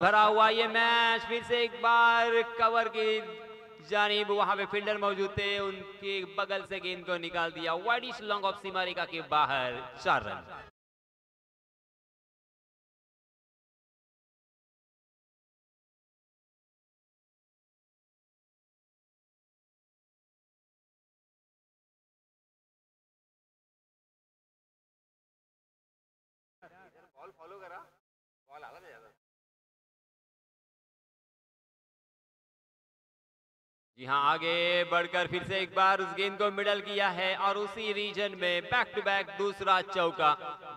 भरा हुआ ये मैच फिर से एक बार कवर की जानिब वहां पे फील्डर मौजूद थे, उनके बगल से गेंद को निकाल दिया वाइडिश लॉन्ग ऑफ सीमा रेखा के बाहर 4 रन। बॉल फॉलो करा, बॉल आला ना ज्यादा। जी हाँ, आगे बढ़कर फिर से एक बार उस गेंद को मिडल किया है और उसी रीजन में बैक टू बैक दूसरा चौका।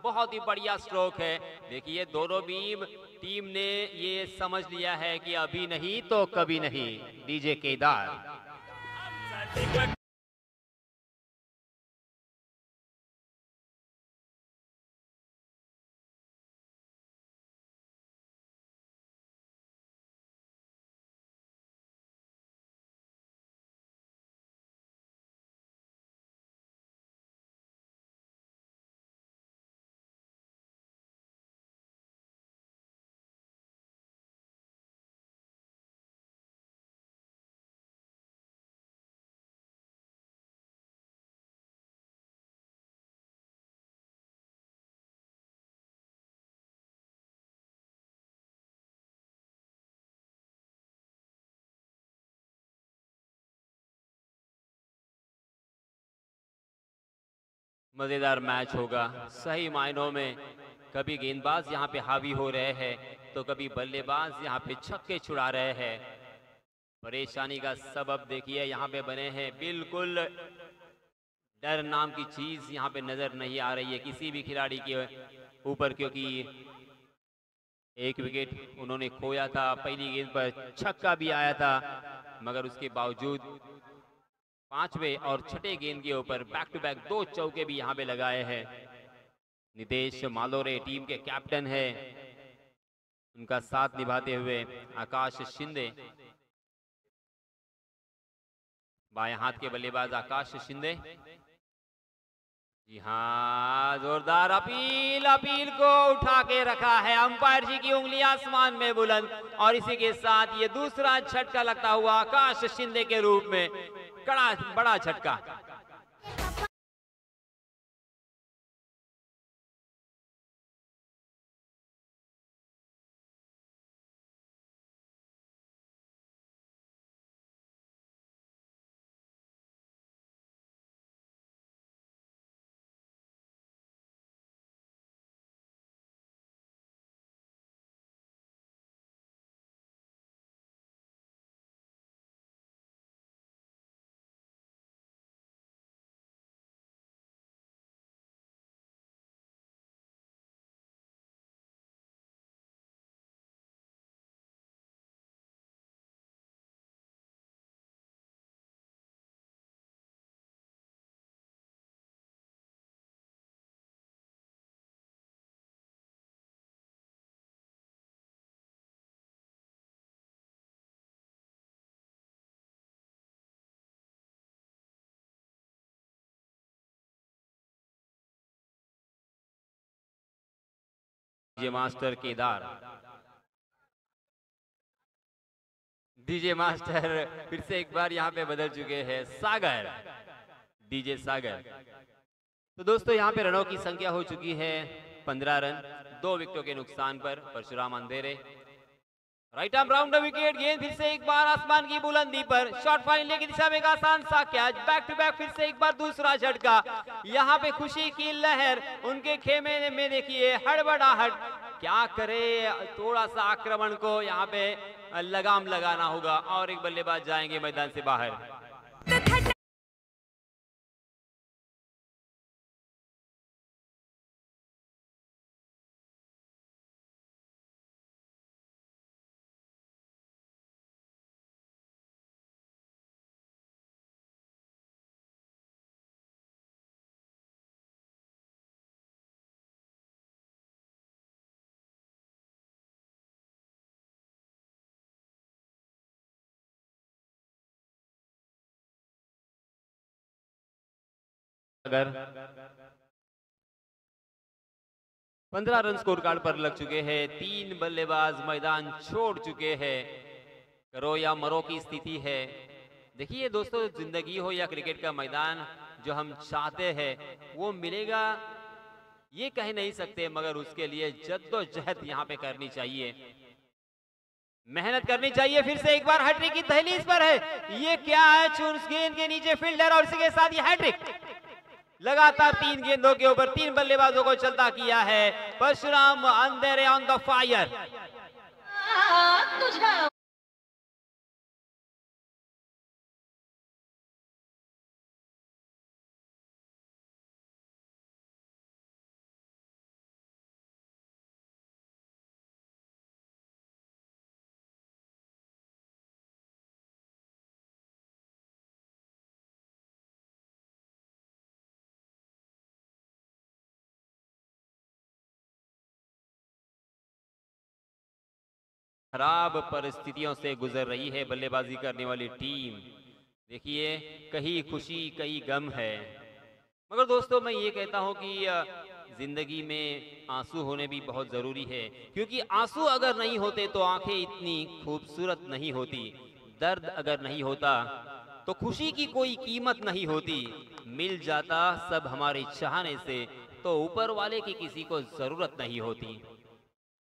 बहुत ही बढ़िया स्ट्रोक है। देखिए दोनों टीम ने ये समझ लिया है कि अभी नहीं तो कभी नहीं। डीजे केदार मजेदार मैच होगा सही मायनों में। कभी गेंदबाज यहाँ पे हावी हो रहे हैं तो कभी बल्लेबाज यहाँ पे छक्के छुड़ा रहे हैं। परेशानी का सबब देखिए यहाँ पे बने हैं। बिल्कुल डर नाम की चीज यहाँ पे नजर नहीं आ रही है किसी भी खिलाड़ी के ऊपर, क्योंकि एक विकेट उन्होंने खोया था। पहली गेंद पर छक्का भी आया था, मगर उसके बावजूद पांचवें और छठे गेंद के ऊपर बैक टू बैक 2 चौके भी यहाँ पे लगाए हैं। नितेश मालोरे टीम के कैप्टन है, उनका साथ निभाते हुए आकाश शिंदे, बाएं हाथ के बल्लेबाज आकाश शिंदे। जी हाँ, जोरदार अपील, अपील को उठा के रखा है। अंपायर जी की उंगली आसमान में बुलंद और इसी के साथ ये दूसरा झटका लगता हुआ आकाश शिंदे के रूप में। बड़ा झटका। DJ master Kedar, DJ master फिर से एक बार यहाँ पे बदल चुके हैं सागर, डीजे सागर। तो दोस्तों यहाँ पे रनों की संख्या हो चुकी है 15 रन, 2 विकेटों के नुकसान पर परशुराम अंधेरे। Right arm round the wicket, गेंद फिर से एक बार आसमान की बुलंदी पर, शॉट फाइनल की दिशा में एक आसान सा कैच, बैक टू बैक फिर से एक बार दूसरा झटका। यहाँ पे खुशी की लहर उनके खेमे में, देखिए हड़बड़ाहट। क्या करे, थोड़ा सा आक्रमण को यहाँ पे लगाम लगाना होगा और एक बल्लेबाज जाएंगे मैदान से बाहर। अगर 15 रन स्कोर कार्ड पर लग चुके हैं। 3 बल्लेबाज मैदान छोड़ चुके हैं। करो या मरो की स्थिति है। देखिए दोस्तों, जिंदगी हो या क्रिकेट का मैदान, जो हम चाहते हैं वो मिलेगा ये कह नहीं सकते, मगर उसके लिए जद्दोजहद यहाँ पे करनी चाहिए, मेहनत करनी चाहिए। फिर से एक बार हैट्रिक की दहलीज पर है। ये क्या है, उस गेंद के नीचे फील्डर और इसी के साथ ये हैट्रिक। लगातार 3 गेंदों के ऊपर 3 बल्लेबाजों को चलता किया है। परशुराम अंधेरे ऑन द फायर। खराब परिस्थितियों से गुजर रही है बल्लेबाजी करने वाली टीम। देखिए, कहीं खुशी कहीं गम है। मगर दोस्तों, मैं ये कहता हूं कि जिंदगी में आंसू होने भी बहुत जरूरी है, क्योंकि आंसू अगर नहीं होते तो आंखें इतनी खूबसूरत नहीं होती। दर्द अगर नहीं होता तो खुशी की कोई कीमत नहीं होती। मिल जाता सब हमारे चाहने से तो ऊपर वाले की किसी को जरूरत नहीं होती।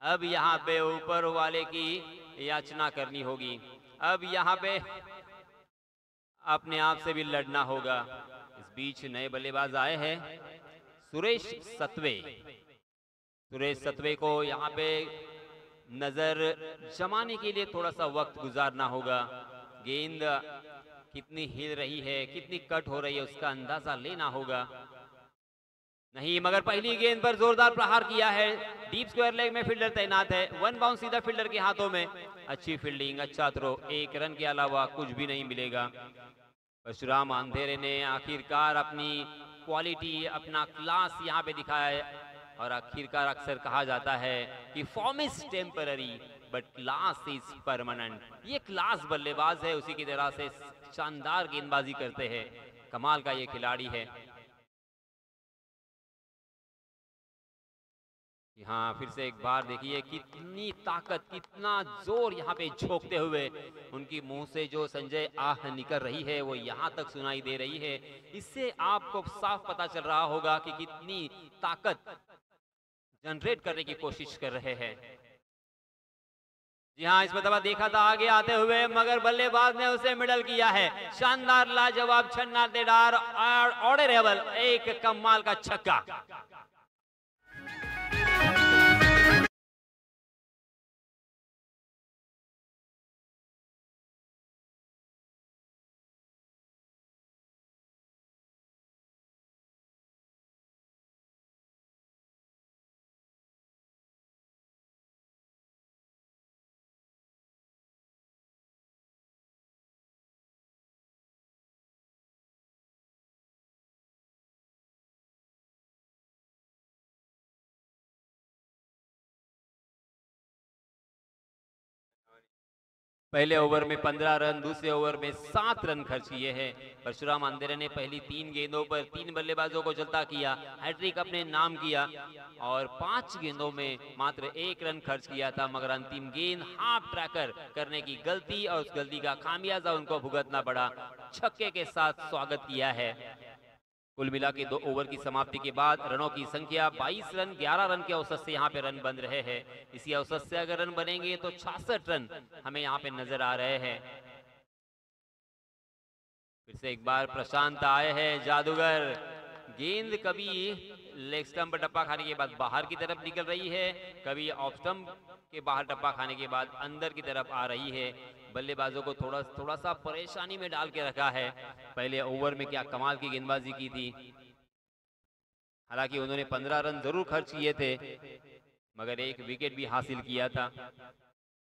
अब यहाँ पे ऊपर वाले की याचना करनी होगी। अब यहाँ पे अपने आप से भी लड़ना होगा। इस बीच नए बल्लेबाज आए हैं, सुरेश सतवे। सुरेश सतवे को यहाँ पे नजर जमाने के लिए थोड़ा सा वक्त गुजारना होगा। गेंद कितनी हिल रही है, कितनी कट हो रही है, उसका अंदाजा लेना होगा। नहीं, मगर पहली गेंद पर जोरदार प्रहार किया है। डीप स्क्वायर लेग में फील्डर तैनात है। 1 बाउंस सीधा फील्डर के हाथों में। अच्छी फील्डिंग, अच्छा थ्रो। 1 रन के अलावा कुछ भी नहीं मिलेगा। परशुराम अंधेरे ने आखिरकार अपनी क्वालिटी, अपना क्लास यहाँ पे दिखाया है। और आखिरकार अक्सर कहा जाता है कि form is temporary but class is permanent. ये क्लास बल्लेबाज है, उसी की तरह से शानदार गेंदबाजी करते हैं। कमाल का ये खिलाड़ी है। हाँ, फिर से एक बार देखिए कितनी ताकत, कितना जोर यहाँ पे झोंकते हुए उनकी मुंह से जो संजय आह निकल रही है वो यहाँ तक सुनाई दे रही है। इससे आपको साफ पता चल रहा होगा कि कितनी ताकत जनरेट करने की कोशिश कर रहे हैं। जी हाँ, इस मरतबा देखा था आगे आते हुए, मगर बल्लेबाज ने उसे मिडल किया है। शानदार, लाजवाब, छन्ना देदार, ऑर्डरेबल, एक कमाल का छक्का। पहले ओवर में 15 रन, दूसरे ओवर में 7 रन खर्च किए हैं। परशुराम अंधेरे ने पहली 3 गेंदों पर 3 बल्लेबाजों को चलता किया, हैट्रिक अपने नाम किया और 5 गेंदों में मात्र 1 रन खर्च किया था। मगर अंतिम गेंद हाफ ट्रैकर करने की गलती और उस गलती का खामियाजा उनको भुगतना पड़ा। छक्के के साथ स्वागत किया है। कुल मिला के 2 ओवर की समाप्ति के बाद रनों की संख्या 22 रन, 11 रन के औसत से यहाँ पे रन बन रहे हैं। इसी औसत से अगर रन बनेंगे तो 66 रन हमें यहाँ पे नजर आ रहे हैं। फिर से एक बार प्रशांत आए हैं, जादूगर। गेंद कभी लेग स्टंप टप्पा खाने के बाद बाहर की तरफ निकल रही है, कभी ऑफ स्टंप के बाहर टप्पा खाने के बाद अंदर की तरफ आ रही है। बल्लेबाजों को थोड़ा सा परेशानी में डाल के रखा है। पहले ओवर में क्या कमाल की गेंदबाजी की थी। हालांकि उन्होंने 15 रन जरूर खर्च किए थे, मगर 1 विकेट भी हासिल किया था।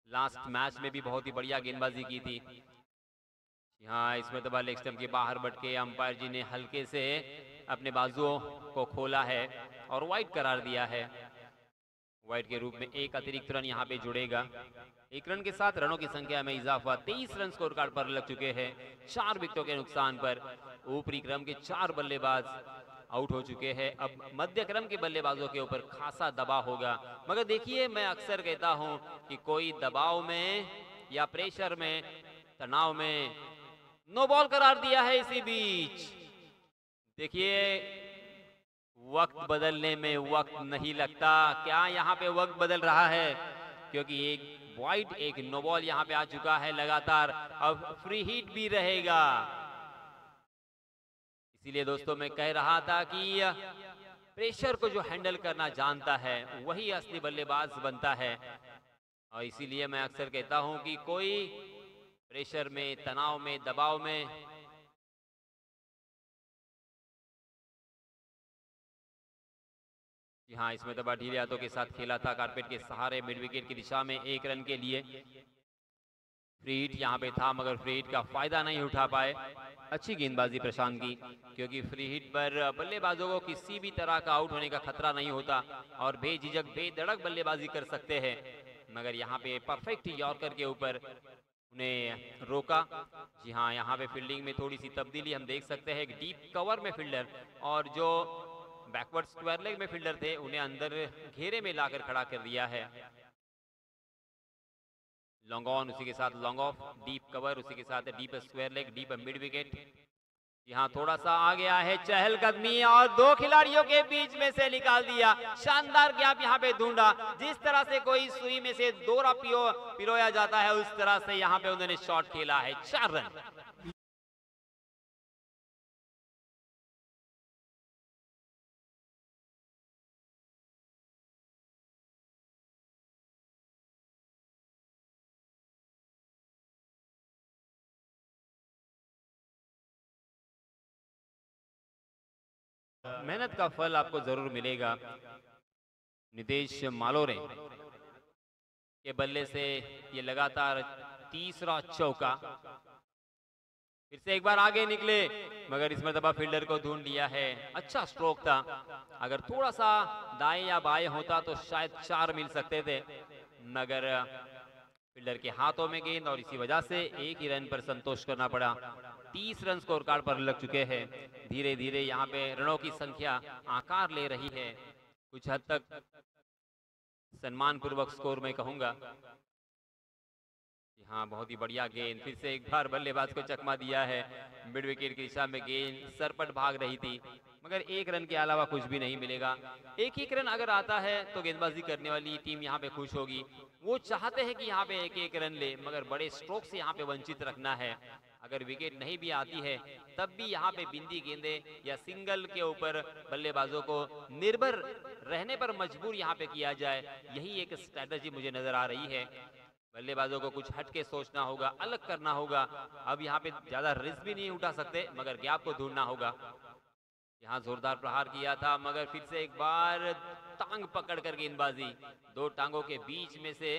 लास्ट मैच में भी बहुत ही बढ़िया गेंदबाजी की थी। यहाँ इसमें तो लेग स्टंप के बाहर बट के अंपायर जी ने हल्के से अपने बाजुओं को खोला है और वाइड करार दिया है। वाइड के रूप में 1 अतिरिक्त रन यहाँ पे जुड़ेगा। 1 रन के साथ रनों की संख्या में इजाफा। 23 रन स्कोर कार्ड पर लग चुके हैं 4 विकेटों के नुकसान पर। ऊपरी क्रम के 4 बल्लेबाज आउट हो चुके हैं। अब मध्य क्रम के बल्लेबाजों के ऊपर खासा दबाव होगा। मगर देखिए, मैं अक्सर कहता हूं कि कोई दबाव में या प्रेशर में, तनाव में नो बॉल करार दिया है इसी बीच। देखिए, वक्त बदलने में वक्त नहीं लगता। क्या यहाँ पे वक्त बदल रहा है? क्योंकि एक वाइड, एक नो बॉल यहाँ पे आ चुका है लगातार। अब फ्री हिट भी रहेगा। इसीलिए दोस्तों मैं कह रहा था कि प्रेशर को जो हैंडल करना जानता है वही असली बल्लेबाज बनता है। और इसीलिए मैं अक्सर कहता हूं कि कोई प्रेशर में, तनाव में, दबाव में जी हाँ, इसमें तो ढीले हाथों के साथ खेला था, कारपेट के सहारे मिड विकेट की दिशा में 1 रन के लिए। फ्री हिट यहाँ पे था मगर फ्री हिट का फायदा नहीं उठा पाए। अच्छी गेंदबाजी प्रशांत की, क्योंकि फ्री हिट पर बल्लेबाजों को किसी भी तरह का आउट होने का खतरा नहीं होता और बेझिझक, बेधड़क बल्लेबाजी कर सकते हैं। मगर यहाँ पे परफेक्ट यॉर्कर के ऊपर उन्हें रोका। जी हाँ, यहाँ पे फील्डिंग में थोड़ी सी तब्दीली हम देख सकते हैं। एक डीप कवर में फील्डर और जो बैकवर्ड स्क्वायर लेग में फील्डर थे उन्हें अंदर घेरे में लाकर खड़ा कर दिया है। लॉन्ग ऑन, उसी के साथ लॉन्ग ऑफ, डीप कवर, उसी के साथ deep square leg, deep mid wicket. यहाँ थोड़ा सा आ गया है चहलकदमी और 2 खिलाड़ियों के बीच में से निकाल दिया। शानदार गैप यहाँ पे ढूंढा। जिस तरह से कोई सुई में से दोरा पिरोया जाता है उस तरह से यहाँ पे उन्होंने शॉट खेला है। 4 रन। मेहनत का फल आपको जरूर मिलेगा। नितेश मालोरे के बल्ले से ये लगातार तीसरा चौका। फिर से एक बार आगे निकले मगर इस मरतबा फील्डर को ढूंढ लिया है। अच्छा स्ट्रोक था, अगर थोड़ा सा दाएं या बाएं होता तो शायद 4 मिल सकते थे, मगर फील्डर के हाथों में गेंद और इसी वजह से 1 ही रन पर संतोष करना पड़ा। 30 रन स्कोर कार्ड पर लग चुके हैं। धीरे धीरे यहाँ पे रनों की संख्या आकार ले रही है, कुछ हद तक सम्मान पूर्वक स्कोर मैं कहूंगा। हाँ, बहुत ही बढ़िया गेंद, फिर से एक बार बल्लेबाज को चकमा दिया है। मिड विकेट की दिशा में गेंद सरपट भाग रही थी मगर 1 रन के अलावा कुछ भी नहीं मिलेगा। एक एक रन अगर आता है तो गेंदबाजी करने वाली टीम यहाँ पे खुश होगी। वो चाहते हैं कि यहाँ पे एक एक रन ले मगर बड़े स्ट्रोक से यहाँ पे वंचित रखना है। अगर विकेट नहीं भी आती है तब भी यहाँ पे बिंदी गेंदे या सिंगल के ऊपर बल्लेबाजों को निर्भर रहने पर मजबूर यहाँ पे किया जाए, यही एक स्ट्रेटजी मुझे नजर आ रही है। बल्लेबाजों को कुछ हटके सोचना होगा, अलग करना होगा। अब यहाँ पे ज्यादा रिस्क भी नहीं उठा सकते मगर गैप को ढूंढना होगा। यहाँ जोरदार प्रहार किया था मगर फिर से एक बार टांग पकड़कर गेंदबाजी, 2 टांगों के बीच में से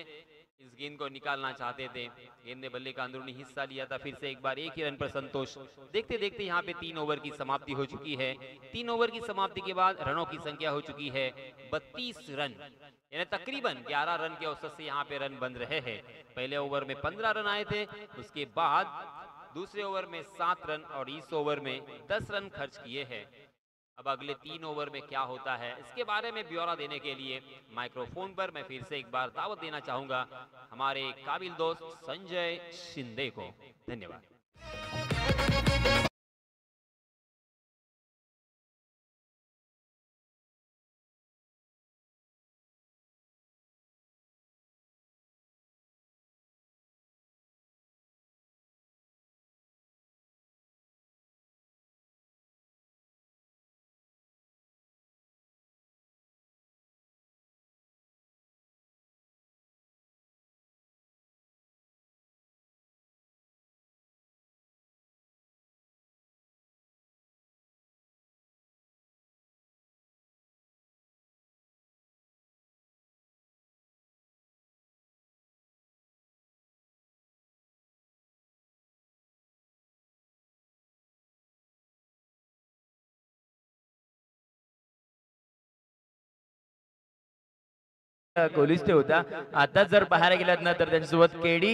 इस गेंद को निकालना चाहते थे। गेंद ने बल्ले का अंदरूनी हिस्सा लिया था। फिर से एक बार 1 ही रन पर संतोष। देखते देखते यहाँ पे 3 ओवर की समाप्ति हो चुकी है। 3 ओवर की समाप्ति के बाद रनों की संख्या हो चुकी है 32 रन, यानी तकरीबन 11 रन के औसत से यहाँ पे रन बन रहे हैं। पहले ओवर में 15 रन आए थे, उसके बाद दूसरे ओवर में 7 रन और इस ओवर में 10 रन खर्च किए हैं। अब अगले 3 ओवर में क्या होता है इसके बारे में ब्यौरा देने के लिए माइक्रोफोन पर मैं फिर से एक बार दावत देना चाहूंगा हमारे काबिल दोस्त संजय शिंदे को। धन्यवाद। कोलिस्ते होता. आता जर पाहायला गेलात ना तर त्यांच्यासोबत केडी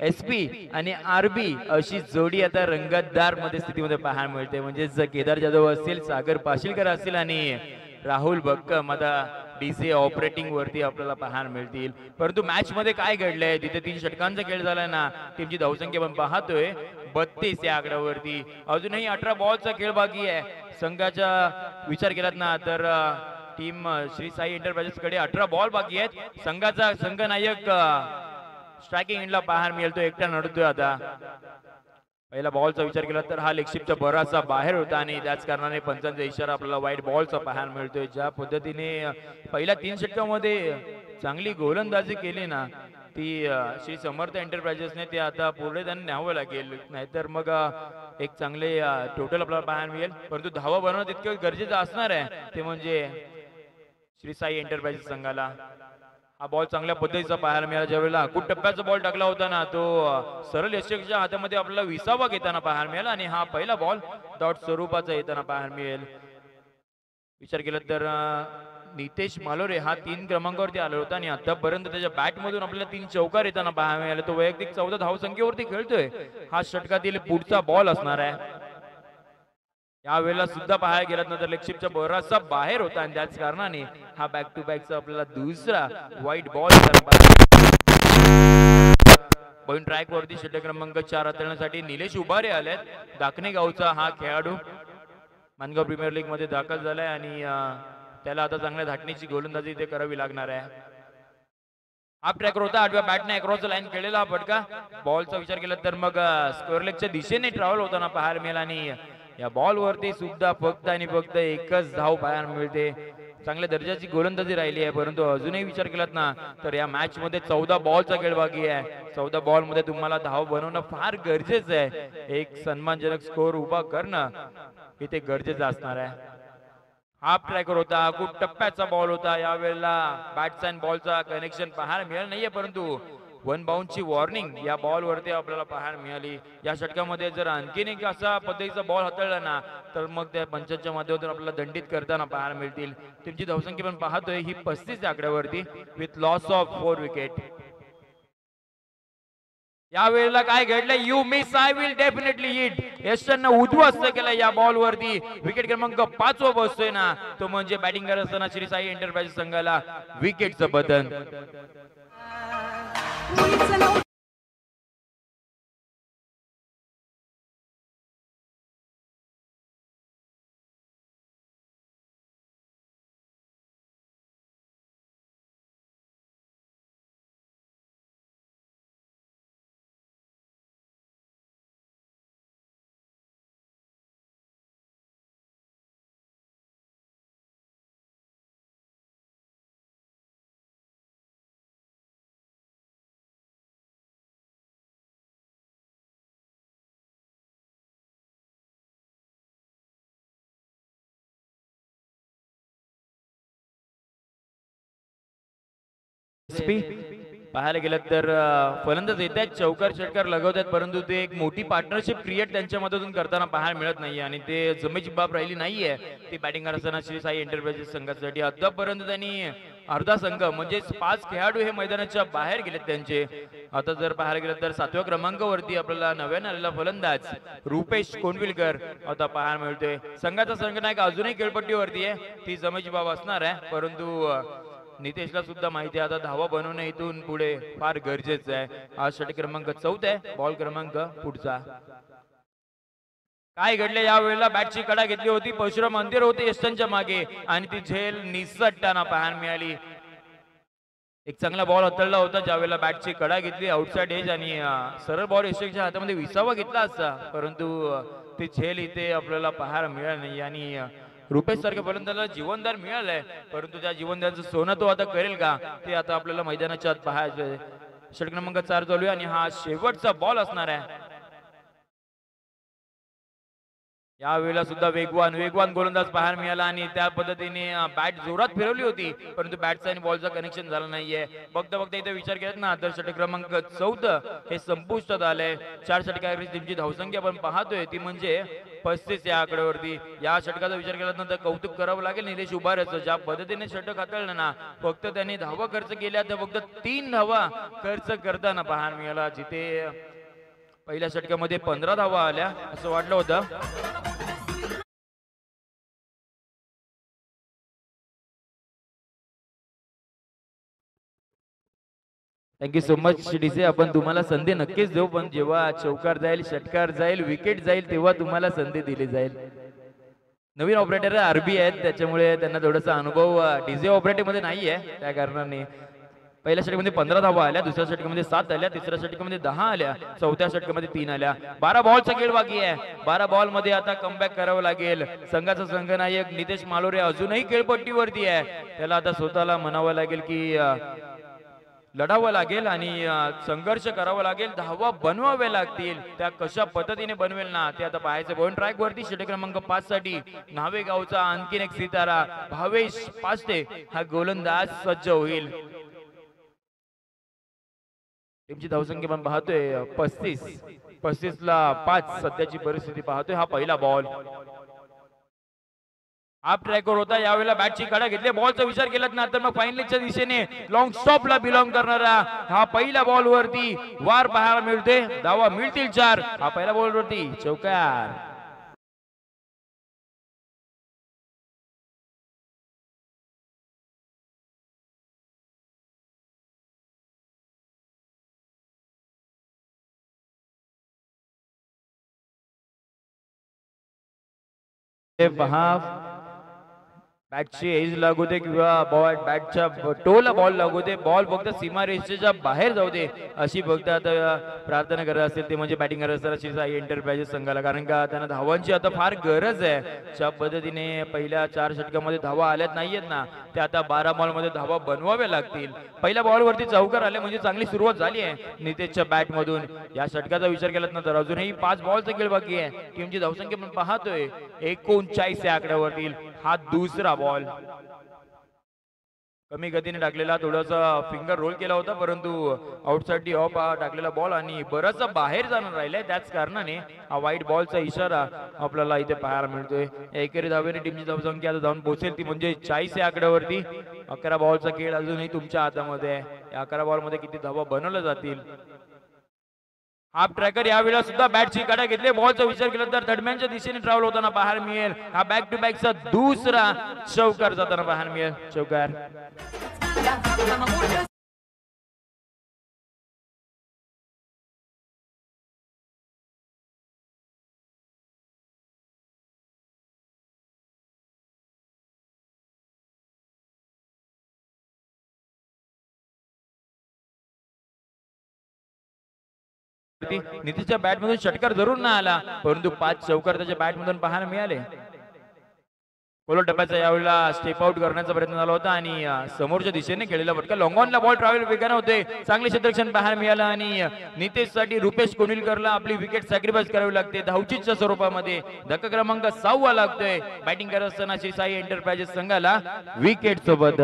SP आणि RB अशी जोडी आता रंगतदार मध्ये स्थितीमध्ये पाहायला मिळते. म्हणजे जर केदार जाधव असतील, सागर पाशीलकर असतील आणि राहुल भक्कम आता DC ऑपरेटिंग वरती आपल्याला पाहायला मिळतील. परंतु मॅच मध्ये काय घडलंय, तिथे 3 षटकांचा खेळ झालाय ना, टीमची धावसंख्या पण पाहतोय 32 या आकड्यावरती. अजूनही 18 बॉलचा खेळ बाकी आहे. संघाचा विचार केलात ना तर टीम श्री साई एंटरप्राइजेस कडे 18 बॉल बाकी आहेत. संघाचा संघनायक स्ट्रायकिंग एंडला पाहायला मिळतो, एकटा नडतोय. आता पहिला बॉलचा विचार केला तर हा लेगशिपचा बराचसा बाहेर होता आणि त्याच कारणाने पंचांचा इशारा आपल्याला वाईट बॉलचा पाहायला मिळतोय. ज्या पद्धतीने पहिल्या 3 षटकामध्ये चांगली गोलंदाजी केली ना ती श्री समर्थ एंटरप्राइजेसने ते आता पुढे त्यांनी न्यावं लागेल, नाहीतर मग एक चांगले टोटल आपल्याला पाहायला मिळेल. परंतु धावा बनवणं तितकं गरजेचं असणार आहे, ते म्हणजे श्री साई एंटरप्राइजेस संघाला. हा बॉल चांगल्या पद्धतीचा पाहायला मिळाला. ज्यावेळेला अकूट टप्प्याचा बॉल टाकला होता ना तो सरळ यशच्या हातामध्ये आपल्याला 20वा घेताना पाहायला मिळाला आणि हा पहिला बॉल डॉट स्वरूपाचा येताना पाहायला मिळेल. विचार केला तर नितेश मालोरे हा 3 क्रमांकावरती आला होता आणि आतापर्यंत त्याच्या बॅट मधून आपल्याला 3 चौकार येताना पाहायला मिळाले. तो वैयक्तिक 14 धावसंख्येवरती खेळतोय. हा षटकातील पुढचा बॉल असणार आहे. यावेळेला सुद्धा पाहायला गेलात ना तर लेगशिपचा बराचसा बाहेर होता आणि त्याच कारणाने हा बॅक टू बॅकचा आपल्याला दुसरा वाईट बॉल पॉइंट ट्रॅक वरती षटक क्रमांक 4 हाताळण्यासाठी निलेश उभारे आलेत. दाखणे गावचा हा खेळाडू मानगाव प्रीमियर लीग मध्ये दाखल झालाय आणि त्याला आता चांगल्या धाटणीची गोलंदाजी इथे करावी लागणार आहे. हाफ ट्रॅकर होता, आडव्या बॅटने अक्रॉस लाईन खेळलेला हा फटका. बॉलचा विचार केला तर मग स्क्वेअर लेगच्या दिशेने ट्रॅव्हल होताना पाहायला मिळेल आणि या बॉल वरती सुद्धा फक्त आणि फक्त एकच धाव पाहायला मिळते. चांगल्या दर्जाची गोलंदाजी राहिली आहे, परंतु अजूनही विचार केलात ना तर या मॅच मध्ये 14 बॉलचा खेळ बाकी आहे. 14 बॉल मध्ये तुम्हाला धाव बनवणं फार गरजेचं आहे. एक सन्मानजनक स्कोर उभा करणं इथे गरजेचं असणार आहे. हाफ ट्रॅकर होता, खूप टप्प्याचा बॉल होता. यावेळेला बॅट्स अँड बॉलचा कनेक्शन पाहायला मिळालं नाहीये, परंतु 1 बाउंडची वॉर्निंग या बॉल वरती आपल्याला पाहायला मिळाली. या षटकामध्ये जर आणखीन एक असा पद्धतीचा बॉल हाताळला ना तर मग त्या पंचांच्या माध्यमातून आपल्याला दंडित करताना पाहायला मिळतील. तुमची धावसंख्या पण पाहतोय ही 35 आकड्यावरती विथ लॉस ऑफ 4 विकेट. या वेळेला काय घडलं, you miss I will definitely hit. यशनं उद्ध्वस्त केलं या बॉल वरती. विकेट क्रमांक 5 वर बसतोय ना तो म्हणजे बॅटिंग करत असताना श्री साई एंटरप्राइजेस संघाला विकेटचं बदल. पाहायला गेलं तर फलंदाज येत आहेत, चौकार षटकार लगवत आहेत, परंतु ते एक मोठी पार्टनरशिप क्रिएट त्यांच्या मदतून करताना पाहायला मिळत नाहीये आणि ते जमेची बाब राहिली नाहीये. ती बॅटिंग करताना श्री साई एंटरप्राइजेस संघासाठी आतापर्यंत त्यांनी अर्धा संघ म्हणजे 5 खेळाडू हे मैदानाच्या बाहेर गेलेत त्यांचे. आता जर पाहायला गेलं तर 7व्या क्रमांकावरती आपल्याला नव्याने आलेला फलंदाज रुपेश कोंडविलकर आता पाहायला मिळतोय. संघाचा संघनायक अजूनही खेळपट्टीवरती आहे, ती जमेची बाब असणार आहे, परंतु नितेशला सुद्धा माहिती आहे आता धावा बनवणं इथून पुढे फार गरजेचं आहे. हा षटक क्रमांक 14 आहे, बॉल क्रमांक पुढचा. काय घडलं, या वेळेला बॅटची कडा घेतली होती, परशुराम मंदिर होते यशांच्या मागे आणि ती झेल निसटताना पाहायला मिळाली. एक चांगला बॉल हाताळला होता, ज्या वेळेला बॅटची कडा घेतली आउटसाइड एज आणि सरळ बॉल यशच्या हातामध्ये 20वा घेतला असता, परंतु ती झेल इथे आपल्याला पाहायला मिळाली नाही आणि रुपेश सारख्या फलंदाजाला जीवनदान मिळालंय, परंतु त्या जीवनदानाचं सोनं तो आता करेल का ते आता आपल्याला मैदानाच्या आत पाहायचं. षटक क्रमांक 4 चालू आहे आणि हा शेवटचा बॉल असणार आहे. या वेळेला सुद्धा वेगवान गोलंदाज पाहायला मिळाला आणि त्या पद्धतीने बॅट जोरात फिरवली होती, परंतु बॅटचा आणि बॉलचा कनेक्शन झालं नाहीये. बघता बघता इथे विचार केला ना तर षटक क्रमांक 14 हे संपुष्टात आलंय. 4 षटकावरची टीमची धावसंख्या आपण पाहतोय ती म्हणजे 35 या आकड्यावरती. या षटकाचा विचार केल्यानंतर कौतुक करावं लागेल निलेश उभारेचं. ज्या पद्धतीने षटक हाताळलं ना, फक्त त्यांनी धावा खर्च केल्या तर फक्त 3 धावा खर्च करताना पाहायला मिळाला. जिथे पहिल्या षटकामध्ये 15 धावा आल्या असं वाटलं होतं. Thank you so much DJ. आपण तुम्हाला संधी नक्कीच देऊ, पण जेव्हा चौकार जाईल, षटकार जाईल, विकेट जाईल तेव्हा तुम्हाला संधी दिली जाईल. नवीन ऑपरेटर आरबी आहेत, त्याच्यामुळे त्यांना थोडासा अनुभव डीजे ऑपरेटर मध्ये नाही आहे. त्या कारणाने पहिल्या षटकामध्ये 15 धावा आल्या, दुसऱ्या षटकामध्ये 7 आल्या, तिसऱ्या षटकामध्ये 10 आल्या, चौथ्या षटकामध्ये 3 आल्या. 12 बॉलचा खेळ बाकी आहे. 12 बॉल मध्ये आता कमबॅक करावं लागेल. संघाचा संघनायक नितेश मालोरे अजूनही खेळपट्टीवरती आहे. त्याला आता स्वतःला म्हणावं लागेल की लढावं लागेल आणि संघर्ष करावा लागेल. धावा बनवाव्या लागतील. त्या कशा पद्धतीने बनवेल ना ते आता पाहायचं. पॉइंट ट्रॅक वरती षटक क्रमांक 5 साठी नावेगावचा आणखीन एक सितारा भावेश पास्ते हा गोलंदाज सज्ज होईल. टीमची धावसंख्या पण पाहतोय 35 ला 5 सध्याची परिस्थिती पाहतोय. हा पहिला बॉल हाफ ट्रॅकवर होता. यावेळेला बॅटची कडा घेतली. बॉलचा विचार केला ना तर मग फायनलच्या दिशेने लॉंग स्टॉपला बिलॉंग करणारा हा पहिल्या बॉल वरती वार पाहायला मिळते. धावा मिळतील 4. हा पहिल्या बॉल वरती चौकार. पहा बॅटची एज लागू दे किंवा बॉल बॅटच्या टोला बॉल लागू दे, बॉल फक्त सीमारेषेच्या बाहेर जाऊ दे अशी फक्त आता प्रार्थना करत असतील ते म्हणजे बॅटिंग करत असताना साई एंटरप्राइजेस संघाला. कारण का त्यांना धावांची आता फार गरज आहे. ज्या पद्धतीने पहिल्या 4 षटकामध्ये धावा आल्यात नाहीयेत ना, ते आता 12 बॉल मध्ये धावा बनवाव्या लागतील. पहिल्या बॉल वरती चौकार आले म्हणजे चांगली सुरुवात झाली आहे नितेशच्या बॅट मधून. या षटकाचा विचार केला ना तर अजूनही 5 बॉलचा खेळ बाकी आहे. टीमची धावसंख्या पण पाहतोय 39 या आकड्यावरती. हा दुसरा बॉल कमी गतीने टाकलेला, थोडासा फिंगर रोल केला होता परंतु आउटसाइड ऑफ टाकलेला बॉल आणि बराचसा बाहेर जाणार राहिलाय. त्याच कारणाने हा वाईट बॉलचा इशारा आपल्याला इथे पाहायला मिळतोय. एकेरी धावेने टीमची धावसंख्या आता जाऊन पोहोचेल ती म्हणजे 40 या आकड्यावरती. 11 बॉलचा खेळ अजूनही तुमच्या हातामध्ये आहे. या 11 बॉल मध्ये किती धावा बनवल्या जातील. हाफ ट्रॅकर यावेळेला सुद्धा बॅटची काढा घेतली. बॉलचा विचार केला तर दरम्यानच्या दिशेने ट्रॅव्हल होताना पाहायला मिळेल. हा बॅक टू बॅकचा दुसरा चौकार जाताना पाहायला मिळेल. चौकार नितीशच्या बॅट मधून षटकार जरूर ना आला परंतु 5 चौकार त्याच्या बॅट मधून पाहायला मिळाले. कोलर टप्प्याचा यावेळेला स्टेप आउट करण्याचा प्रयत्न झाला होता आणि समोरच्या दिशेने खेळलेला फटका लॉंग ऑनला बॉल ट्रॅव्हल वेगाने होते. चांगले क्षेत्ररक्षण पाहायला मिळालं आणि नितेश साठी रुपेश कोनिलकरला आपली विकेट सॅक्रिफाईस करावी लागते. धावचीच्या स्वरूपामध्ये धक्का क्रमांक 6 लागतोय. बॅटिंग करत असताना श्री साई एंटरप्राइजेस संघाला विकेट सोबत.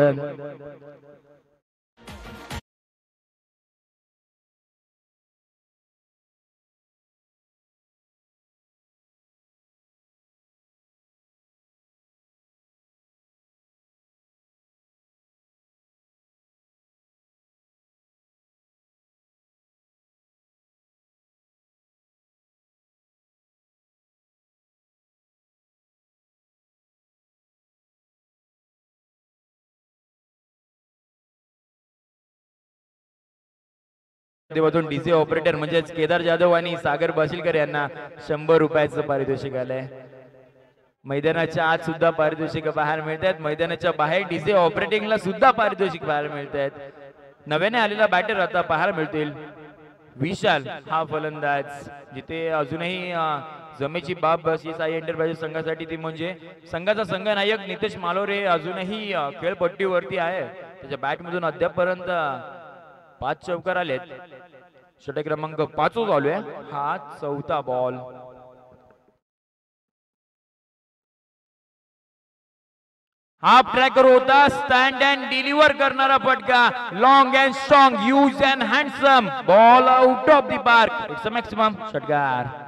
डीजे ऑपरेटर म्हणजेच केदार जाधव आणि सागर बाशिलकर यांना 100 रुपयाचं पारितोषिक आलंय. मैदानाच्या आत सुद्धा पारितोषिक पाहायला मिळत आहेत. मैदानाच्या बाहेर डीजे ऑपरेटिंगला सुद्धा पारितोषिक पाहायला मिळत आहेत. नव्याने आलेला बॅटर आता पाहायला मिळतील. विशाल हा फलंदाज, जिथे अजूनही जमेची बाब साई एंटरप्राइजेस संघासाठी ती म्हणजे संघाचा संघनायक नितेश मालोरे अजूनही खेळपट्टीवरती आहे. त्याच्या बॅट मधून अद्यापपर्यंत 5 चौकार आलेत. षटक क्रमांक 5 चालू आहे. हा चौथा बॉल. हाफ ट्रॅकर होता. स्टँड अँड डिलिव्हर करणारा फटका. Long and strong, use and handsome. Ball out of the park. It's a maximum. षटकार.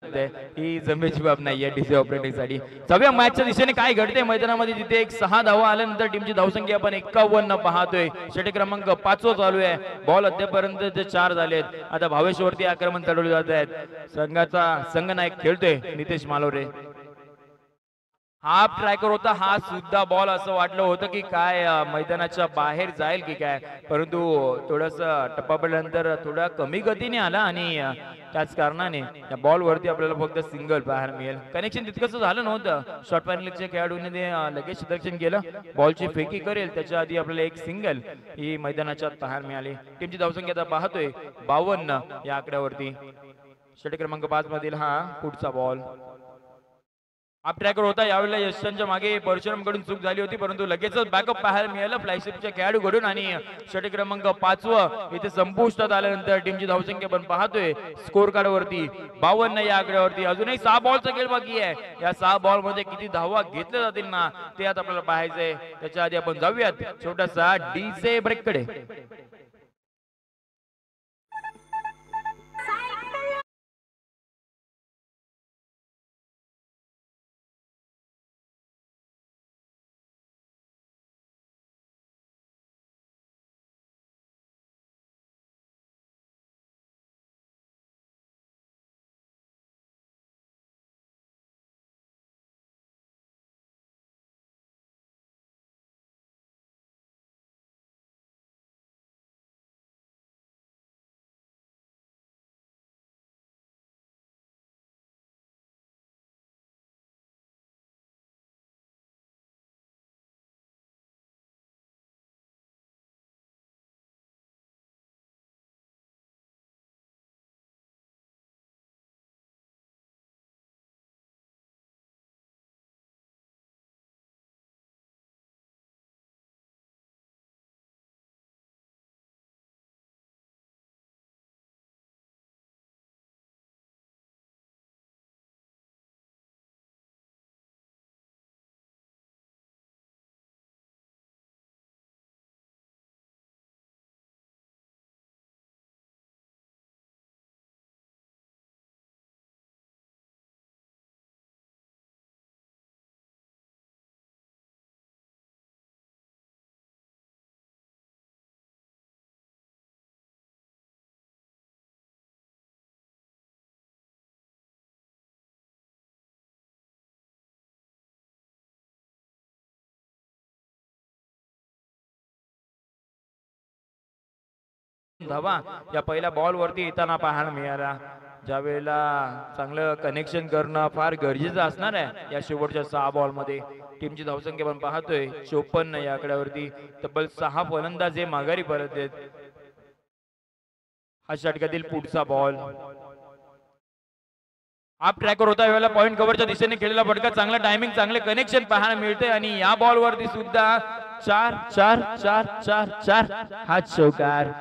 लागतंय, ही जमेची बाब नाहीये डीजे ऑपरेटिंग साठी. सगळ्या मॅचच्या दिशेने काय घडते मैदानामध्ये, तिथे एक 6 धावा आल्यानंतर टीमची धावसंख्या आपण 51 पाहतोय. षटक क्रमांक 5 चालू आहे. बॉल अद्यापर्यंत 4 झालेत. आता भावेशवरती आक्रमण चालवले जात आहेत. संघाचा संघनायक खेळतोय नितेश मालोरे. हाफ ट्रॅकर होता हा सुद्धा बॉल, असं वाटलं होतं की काय मैदानाच्या बाहेर जाईल की काय, परंतु थोडस टप्पा पडल्यानंतर थोडा कमी गतीने आला आणि त्याच कारणाने या बॉल वरती आपल्याला फक्त सिंगल पाहायला मिळेल. कनेक्शन तितकंसं झालं नव्हतं. शॉर्ट पॅनलच्या खेळाडूने लगेच क्षेत्ररक्षण केलं. बॉलची फेकी करेल त्याच्या आधी आपल्याला एक सिंगल ही मैदानाच्या पाहायला मिळाली. टीमची धावसंख्या आता पाहतोय 52 या आकड्यावरती. षटक क्रमांक 5 मधील हा पुढचा बॉल. हाफ ट्रॅकर होता. यावेळेला यशांच्या मागे परशुराम कडून चूक झाली होती, परंतु लगेचच बॅकअप पाहायला मिळालं फ्लायशिपच्या खेळाडूकडून आणि षटक क्रमांक 5 इथे संपुष्टात आल्यानंतर टीमची धावसंख्या पण पाहतोय स्कोर कार्ड वरती 52 या आकड्यावरती. अजूनही 6 बॉलचा खेळ बाकी आहे. या 6 बॉल मध्ये किती धावा घेतल्या जातील ना ते आता आपल्याला पाहायचंय. त्याच्या आधी आपण जाऊयात छोटासा डीजे ब्रेक कडे. धावा या पहिल्या बॉल वरती येताना पाहायला मिळाला. ज्या वेळेला चांगलं कनेक्शन करणं फार गरजेचं असणार आहे या शेवटच्या 6 बॉल मध्ये. टीमची धावसंख्या पण पाहतोय 54 या आकड्यावरती. तब्बल 6 फलंदाज माघारी परत आहेत. हा षटकातील पुढचा बॉल. हाफ ट्रॅकर होता. यावेळेला पॉइंट कव्हरच्या दिशेने खेळलेला फटका, चांगला टायमिंग, चांगले कनेक्शन पाहायला मिळते आणि या बॉल वरती सुद्धा 4 4 4 4 4 हा चौकार.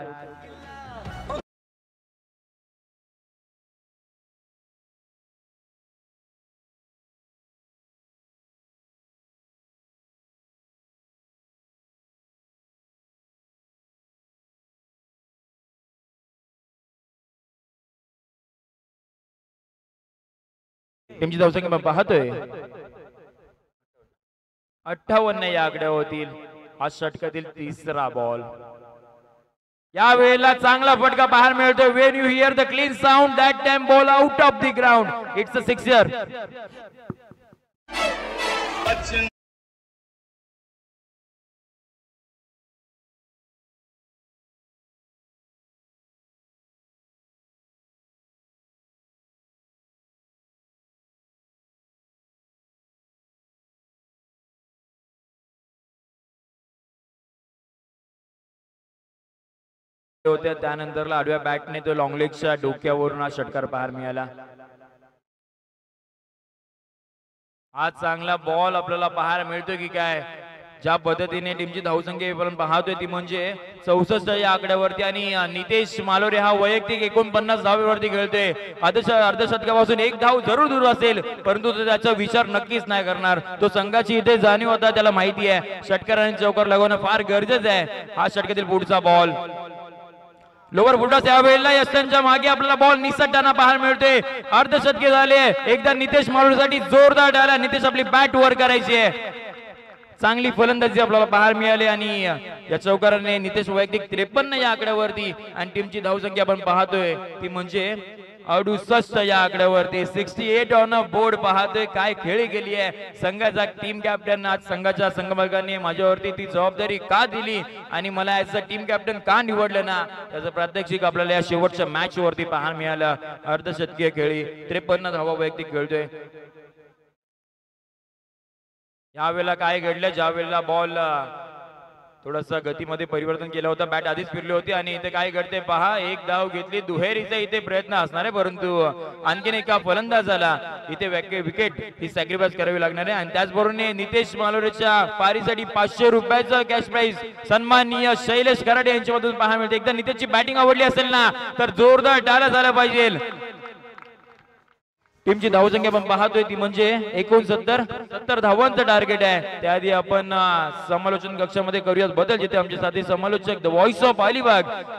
टीमची धावसंख्या पाहतोय 58 या आकड्या होतील. हा षटकातील तिसरा बॉल. या वेळेला चांगला फटका पाहायला मिळतोय. When you here the clean sound that time ball out of the ground. It's a sixer. होत्या त्यानंतर आडव्या बॅटने तो लॉंग लेगच्या डोक्यावरून हा षटकार पाहायला मिळाला. हा चांगला बॉल आपल्याला पाहायला मिळतोय की काय. ज्या पद्धतीने टीमची धावसंख्या पर्यंत पाहतोय ती म्हणजे 64 या आकड्यावरती आणि नितेश मालोरे हा वैयक्तिक 49 धावेवरती खेळतोय. अर्धशतकापासून एक धाव जरूर दूर असेल, परंतु तो त्याचा विचार नक्कीच नाही करणार. तो संघाची इथे जाणीव होता, त्याला माहिती आहे षटकाराने चौकार लगवणं फार गरजेचं आहे. हा षटकातील पुढचा बॉल. लोवर फुटास यावेळेला यशांच्या मागे आपल्याला बॉल निसटताना पाहायला मिळते. अर्धशतकी झाले. एकदा नितेश मालूरसाठी जोरदार डायला. नितेश आपली बॅट वर करायची आहे. चांगली फलंदाजी आपल्याला पाहायला मिळाली आणि या चौकाराने नितेश वैयक्तिक 53 या आकड्यावरती आणि टीमची धावसंख्या आपण पाहतोय ती म्हणजे 68 या आकड्यावरती 68 ऑन अ बोर्ड पाहतोय. काय खेळी गेली आहे संघाचा टीम कॅप्टन. आज संघाच्या संघमालकांनी माझ्यावरती ती जबाबदारी का दिली आणि मला ऍज अ टीम कॅप्टन का निवडलं ना, त्याचं प्रात्यक्षिक आपल्याला या शेवटच्या मॅच वरती पाहायला मिळालं. अर्धशतकीय खेळी 53 धावा वैयक्तिक खेळतोय. यावेळेला काय घडलं, ज्या वेळेला बॉल थोडासा गतीमध्ये परिवर्तन केलं होतं, बॅट आधीच फिरली होती आणि इथे काय घडते पहा. एक धाव घेतली. दुहेरीचा इथे प्रयत्न असणार आहे परंतु आणखीन एका फलंदाजाला इथे विकेट ही सॅक्रिफाईस करावी लागणार आहे. आणि त्याचबरोबर नितेश मालोरेच्या पारीसाठी 500 रुपयाचं कॅश प्राइज सन्माननीय शैलेश कराडे यांच्यामधून पाहायला मिळते. एकदा नितेशची बॅटिंग आवडली असेल ना तर जोरदार डाला झाला पाहिजे. टीमची धावसंख्या आपण पाहतोय ती म्हणजे 69 धावांचं टार्गेट आहे. त्याआधी आपण समालोचन कक्षामध्ये करूयात बदल, जिथे आमचे साथी समालोचक द व्हॉइस ऑफ अलिबाग